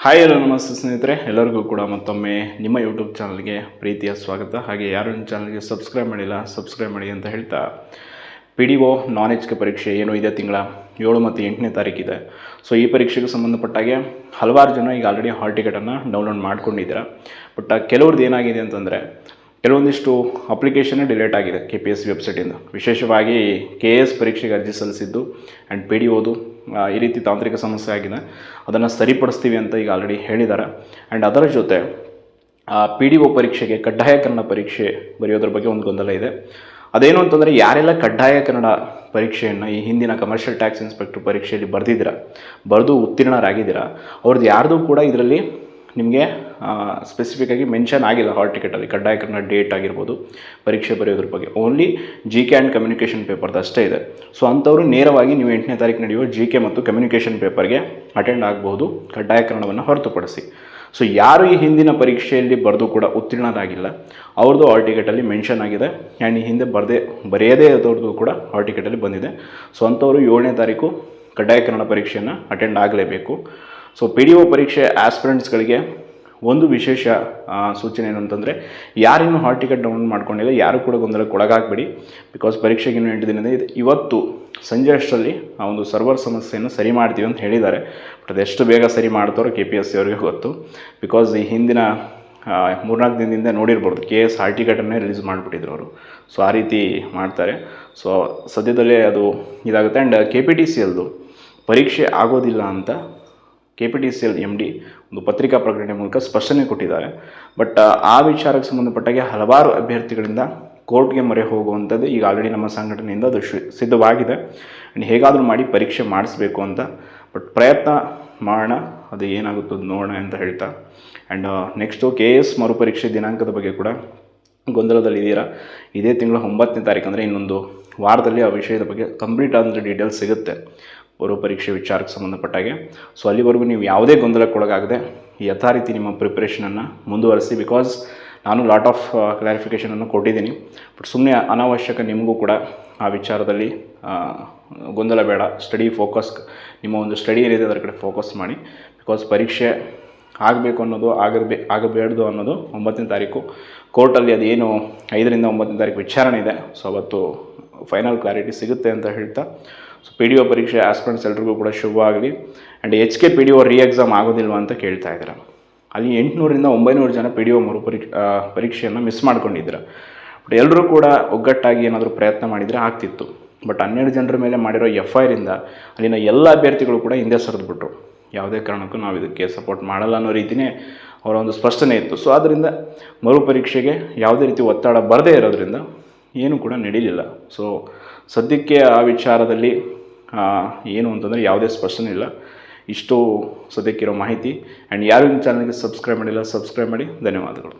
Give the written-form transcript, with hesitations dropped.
Hi hello ನಮಸ್ತೆ ಸ್ನೇಹಿತರೆ, ಎಲ್ಲರಿಗೂ ಕೂಡ ಮತ್ತೊಮ್ಮೆ ನಿಮ್ಮ ಯೂಟ್ಯೂಬ್ ಚಾನಲ್ಗೆ ಪ್ರೀತಿಯ ಸ್ವಾಗತ. ಹಾಗೆ ಯಾರು ನಿಮ್ಮ ಚಾನಲ್ಗೆ ಸಬ್ಸ್ಕ್ರೈಬ್ ಮಾಡಿಲ್ಲ ಸಬ್ಸ್ಕ್ರೈಬ್ ಮಾಡಿ ಅಂತ ಹೇಳ್ತಾ, PDO ನಾನ್ ಎಚ್ ಕೆ ಪರೀಕ್ಷೆ ಏನು ಇದೆ ತಿಂಗಳ 7 ಮತ್ತು 8ನೇ ತಾರೀಕಿದೆ. ಸೊ ಈ ಪರೀಕ್ಷೆಗೆ ಸಂಬಂಧಪಟ್ಟಾಗೆ ಹಲವಾರು ಜನ ಈಗ ಆಲ್ರೆಡಿ ಹಾಲ್ ಟಿಕೆಟನ್ನು ಡೌನ್ಲೋಡ್ ಮಾಡ್ಕೊಂಡಿದ್ದೀರಾ. ಬಟ್ ಕೆಲವ್ರದ್ದು ಏನಾಗಿದೆ ಅಂತಂದರೆ, ಕೆಲವೊಂದಿಷ್ಟು ಅಪ್ಲಿಕೇಶನ್ನೇ ಡಿಲೇಟ್ ಆಗಿದೆ KPSC ವೆಬ್ಸೈಟಿಂದ. ವಿಶೇಷವಾಗಿ KS ಪರೀಕ್ಷೆಗೆ ಅರ್ಜಿ ಸಲ್ಲಿಸಿದ್ದು ಆ್ಯಂಡ್ PDOದು ಈ ರೀತಿ ತಾಂತ್ರಿಕ ಸಮಸ್ಯೆ ಆಗಿದೆ. ಅದನ್ನು ಸರಿಪಡಿಸ್ತೀವಿ ಅಂತ ಈಗ ಆಲ್ರೆಡಿ ಹೇಳಿದ್ದಾರೆ. ಆ್ಯಂಡ್ ಅದರ ಜೊತೆ PDO ಪರೀಕ್ಷೆಗೆ ಕಡ್ಡಾಯ ಕನ್ನಡ ಪರೀಕ್ಷೆ ಬರೆಯೋದ್ರ ಬಗ್ಗೆ ಒಂದು ಗೊಂದಲ ಇದೆ. ಅದೇನು ಅಂತಂದರೆ, ಯಾರೆಲ್ಲ ಕಡ್ಡಾಯ ಕನ್ನಡ ಪರೀಕ್ಷೆಯನ್ನು ಈ ಹಿಂದಿನ ಕಮರ್ಷಿಯಲ್ ಟ್ಯಾಕ್ಸ್ ಇನ್ಸ್ಪೆಕ್ಟರ್ ಪರೀಕ್ಷೆಯಲ್ಲಿ ಬರೆದು ಉತ್ತೀರ್ಣರಾಗಿದ್ದೀರಾ, ಅವ್ರದ್ದು ಯಾರ್ದು ಕೂಡ ಇದರಲ್ಲಿ ನಿಮಗೆ ಸ್ಪೆಸಿಫಿಕ್ಕಾಗಿ ಮೆನ್ಷನ್ ಆಗಿಲ್ಲ ಹಾಲ್ ಟಿಕೆಟಲ್ಲಿ ಕಡ್ಡಾಯ ಕನ್ನಡ ಡೇಟ್ ಆಗಿರ್ಬೋದು, ಪರೀಕ್ಷೆ ಬರೆಯೋದ್ರ ಬಗ್ಗೆ. ಓನ್ಲಿ GK ಆ್ಯಂಡ್ ಕಮ್ಯುನಿಕೇಷನ್ ಪೇಪರ್ದು ಅಷ್ಟೇ ಇದೆ. ಸೊ ಅಂಥವರು ನೇರವಾಗಿ ನೀವು 8ನೇ ತಾರೀಕು ನಡೆಯುವ GK ಮತ್ತು ಕಮ್ಯುನಿಕೇಷನ್ ಪೇಪರ್ಗೆ ಅಟೆಂಡ್ ಆಗಬಹುದು, ಕಡ್ಡಾಯ ಕನ್ನಡವನ್ನು ಹೊರತುಪಡಿಸಿ. ಸೊ ಯಾರು ಈ ಹಿಂದಿನ ಪರೀಕ್ಷೆಯಲ್ಲಿ ಬರೆದು ಕೂಡ ಉತ್ತೀರ್ಣರಾಗಿಲ್ಲ, ಅವ್ರದ್ದು ಹಾಲ್ ಟಿಕೆಟಲ್ಲಿ ಮೆನ್ಷನ್ ಆಗಿದೆ. ಆ್ಯಂಡ್ ಈ ಹಿಂದೆ ಬರೆಯದೇ ಇದ್ದವ್ರದ್ದು ಕೂಡ ಹಾಲ್ ಟಿಕೆಟಲ್ಲಿ ಬಂದಿದೆ. ಸೊ ಅಂಥವರು 7ನೇ ತಾರೀಕು ಕಡ್ಡಾಯ ಕನ್ನಡ ಪರೀಕ್ಷೆಯನ್ನು ಅಟೆಂಡ್ ಆಗಲೇಬೇಕು. ಸೊ PDO ಪರೀಕ್ಷೆ ಆಸ್ಪಿರೆಂಟ್ಸ್ಗಳಿಗೆ ಒಂದು ವಿಶೇಷ ಸೂಚನೆ ಏನು ಅಂತಂದರೆ, ಯಾರಿನ್ನೂ ಹಾಲ್ ಟಿಕೆಟ್ ಡೌನ್ಲೋಡ್ ಮಾಡ್ಕೊಂಡಿಲ್ಲ ಯಾರು ಕೂಡ ಗೊಂದಲಕ್ಕೆ ಒಳಗಾಗಬೇಡಿ. ಬಿಕಾಸ್ ಪರೀಕ್ಷೆಗೆ ಇನ್ನೂ 8 ದಿನ ಇದೆ. ಇವತ್ತು ಸಂಜೆ ಅಷ್ಟರಲ್ಲಿ ಆ ಒಂದು ಸರ್ವರ್ ಸಮಸ್ಯೆಯನ್ನು ಸರಿ ಮಾಡ್ತೀವಿ ಅಂತ ಹೇಳಿದ್ದಾರೆ. ಬಟ್ ಅದೆಷ್ಟು ಬೇಗ ಸರಿ ಮಾಡ್ತಾರೋ KPSC ಅವರಿಗೆ ಗೊತ್ತು. ಬಿಕಾಸ್ ಈ ಹಿಂದಿನ 3-4 ದಿನದಿಂದ ನೋಡಿರ್ಬೋದು, KS ಹಾಲ್ ಟಿಕೆಟನ್ನೇ ರಿಲೀಸ್ ಮಾಡಿಬಿಟ್ಟಿದ್ರು ಅವರು. ಸೊ ಆ ರೀತಿ ಮಾಡ್ತಾರೆ. ಸೊ ಸದ್ಯದಲ್ಲೇ ಅದು ಇದಾಗುತ್ತೆ. ಆ್ಯಂಡ್ KPTCLದು ಪರೀಕ್ಷೆ ಆಗೋದಿಲ್ಲ ಅಂತ KPTCL MD ಒಂದು ಪತ್ರಿಕಾ ಪ್ರಕಟಣೆ ಮೂಲಕ ಸ್ಪಷ್ಟನೆ ಕೊಟ್ಟಿದ್ದಾರೆ. ಬಟ್ ಆ ವಿಚಾರಕ್ಕೆ ಸಂಬಂಧಪಟ್ಟಾಗೆ ಹಲವಾರು ಅಭ್ಯರ್ಥಿಗಳಿಂದ ಕೋರ್ಟ್ಗೆ ಮೊರೆ ಹೋಗುವಂಥದ್ದು ಈಗ ಆಲ್ರೆಡಿ ನಮ್ಮ ಸಂಘಟನೆಯಿಂದ ಅದು ಸಿದ್ಧವಾಗಿದೆ. ಆ್ಯಂಡ್ ಹೇಗಾದರೂ ಮಾಡಿ ಪರೀಕ್ಷೆ ಮಾಡಿಸ್ಬೇಕು ಅಂತ. ಬಟ್ ಪ್ರಯತ್ನ ಮಾಡೋಣ, ಅದು ಏನಾಗುತ್ತೋ ನೋಡೋಣ ಅಂತ ಹೇಳ್ತಾ. ಆ್ಯಂಡ್ ನೆಕ್ಸ್ಟು KS ಮರುಪರೀಕ್ಷೆ ದಿನಾಂಕದ ಬಗ್ಗೆ ಕೂಡ ಗೊಂದಲದಲ್ಲಿದ್ದೀರಾ. ಇದೇ ತಿಂಗಳ 9ನೇ ತಾರೀಕು ಅಂದರೆ ಇನ್ನೊಂದು ವಾರದಲ್ಲಿ ಆ ವಿಷಯದ ಬಗ್ಗೆ ಕಂಪ್ಲೀಟ್ ಆದಂಥ ಡೀಟೇಲ್ಸ್ ಸಿಗುತ್ತೆ ಪರೀಕ್ಷೆ ವಿಚಾರಕ್ಕೆ ಸಂಬಂಧಪಟ್ಟಾಗೆ. ಸೊ ಅಲ್ಲಿವರೆಗೂ ನೀವು ಯಾವುದೇ ಗೊಂದಲಕ್ಕೊಳಗಾಗದೆ ಯಥಾರೀತಿ ನಿಮ್ಮ ಪ್ರಿಪ್ರೇಷನನ್ನು ಮುಂದುವರಿಸಿ. ಬಿಕಾಸ್ ನಾನು ಲಾಟ್ ಆಫ್ ಕ್ಲಾರಿಫಿಕೇಷನನ್ನು ಕೊಟ್ಟಿದ್ದೀನಿ. ಬಟ್ ಸುಮ್ಮನೆ ಅನಾವಶ್ಯಕ ನಿಮಗೂ ಕೂಡ ಆ ವಿಚಾರದಲ್ಲಿ ಗೊಂದಲ ಬೇಡ. ಸ್ಟಡಿ ಫೋಕಸ್, ನಿಮ್ಮ ಒಂದು ಸ್ಟಡಿ ಏನಿದೆ ಅದರ ಕಡೆ ಫೋಕಸ್ ಮಾಡಿ. ಬಿಕಾಸ್ ಪರೀಕ್ಷೆ ಆಗಬೇಕು ಅನ್ನೋದು ಆಗಬೇಡ್ದು ಅನ್ನೋದು 9ನೇ ತಾರೀಕು ಕೋರ್ಟಲ್ಲಿ ಅದೇನು 5ರಿಂದ 9ನೇ ತಾರೀಕು ವಿಚಾರಣೆ ಇದೆ. ಸೊ ಅವತ್ತು ಫೈನಲ್ ಕ್ಲಾರಿಟಿ ಸಿಗುತ್ತೆ ಅಂತ ಹೇಳ್ತಾ, ಸೊ PDO ಪರೀಕ್ಷೆ ಆಸ್ಪಿರೆಂಟ್ಸ್ ಎಲ್ರಿಗೂ ಕೂಡ ಶುಭವಾಗಲಿ. ಆ್ಯಂಡ್ HK PDO ಎಕ್ಸಾಮ್ ಆಗೋದಿಲ್ವ ಅಂತ ಕೇಳ್ತಾ ಇದ್ದಾರೆ. ಅಲ್ಲಿ 800ರಿಂದ 900 ಜನ PDO ಪರೀಕ್ಷೆಯನ್ನು ಮಿಸ್ ಮಾಡ್ಕೊಂಡಿದ್ದಾರೆ. ಬಟ್ ಎಲ್ಲರೂ ಕೂಡ ಒಗ್ಗಟ್ಟಾಗಿ ಏನಾದರೂ ಪ್ರಯತ್ನ ಮಾಡಿದರೆ ಆಗ್ತಿತ್ತು. ಬಟ್ 12 ಜನರ ಮೇಲೆ ಮಾಡಿರೋ FIR ಇಂದ ಅಲ್ಲಿನ ಎಲ್ಲ ಅಭ್ಯರ್ಥಿಗಳು ಕೂಡ ಹಿಂದೆ ಸರಿದ್ಬಿಟ್ರು. ಯಾವುದೇ ಕಾರಣಕ್ಕೂ ನಾವು ಇದಕ್ಕೆ ಸಪೋರ್ಟ್ ಮಾಡಲ್ಲ ಅನ್ನೋ ರೀತಿಯೇ ಅವರ ಒಂದು ಸ್ಪಷ್ಟನೆ ಇತ್ತು. ಸೊ ಆದ್ದರಿಂದ ಮರುಪರೀಕ್ಷೆಗೆ ಯಾವುದೇ ರೀತಿ ಒತ್ತಡ ಬರದೇ ಇರೋದ್ರಿಂದ ಏನೂ ಕೂಡ ನಡೀಲಿಲ್ಲ. ಸೊ ಸದ್ಯಕ್ಕೆ ಆ ವಿಚಾರದಲ್ಲಿ ಏನು ಅಂತಂದರೆ ಯಾವುದೇ ಸ್ಪಷ್ಟನೆ ಇಲ್ಲ. ಇಷ್ಟು ಸದ್ಯಕ್ಕಿರೋ ಮಾಹಿತಿ. ಆ್ಯಂಡ್ ಯಾರು ನಿಮ್ಮ ಚಾನಲ್ಗೆ ಸಬ್ಸ್ಕ್ರೈಬ್ ಮಾಡಿಲ್ಲ ಸಬ್ಸ್ಕ್ರೈಬ್ ಮಾಡಿ. ಧನ್ಯವಾದಗಳು.